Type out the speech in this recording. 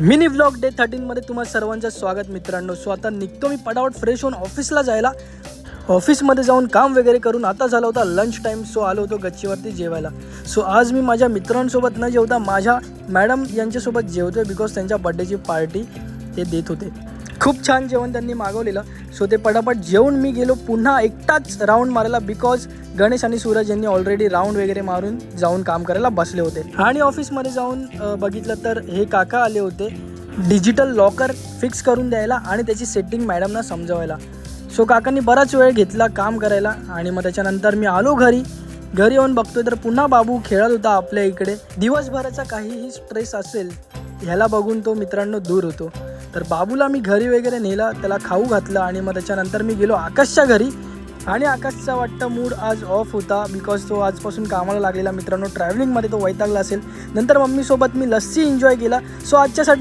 Mini vlog day 13 मध्ये तुम्हा सर्वांचं स्वागत मित्रांनो. सो आता निघतो मी पटापट फ्रेश होऊन ऑफिसला जायला. ऑफिसमध्ये जाऊन काम वगैरे करून आता झाला होता लंच टाईम. सो आलो होतो गच्चीवरती जेवायला. सो आज मी माझ्या मित्रांसोबत न जेवता माझ्या मॅडम यांच्यासोबत जेवतोय बिकॉज त्यांच्या बड्डेची पार्टी ते देत होते. खूप छान जेवण त्यांनी मागवलेलं. सो ते पटापट जेवून मी गेलो पुन्हा एकटाच राऊंड मारायला बिकॉज गणेश आणि सूरज यांनी ऑलरेडी राऊंड वगैरे मारून जाऊन काम करायला बसले होते. आणि ऑफिसमध्ये जाऊन बघितलं तर हे काका आले होते डिजिटल लॉकर फिक्स करून द्यायला आणि त्याची सेटिंग मॅडमना समजवायला. सो काकांनी बराच वेळ घेतला काम करायला आणि मग त्याच्यानंतर मी आलो घरी येऊन बघतोय तर पुन्हा बाबू खेळत होता आपल्या इकडे. दिवसभराचा काहीही स्ट्रेस असेल ह्याला बघून तो मित्रांनो दूर होतो. तर बाबूला मी घरी वगैरे नेला, त्याला खाऊ घातलं आणि मग त्याच्यानंतर मी गेलो आकाशच्या घरी. आणि आकाशचा वाटतं मूड आज ऑफ होता बिकॉज तो आजपासून कामाला लागलेला मित्रांनो. ट्रॅव्हलिंगमध्ये तो वैतागला असेल. नंतर मम्मीसोबत मी लस्सी एन्जॉय केला. सो आजच्यासाठी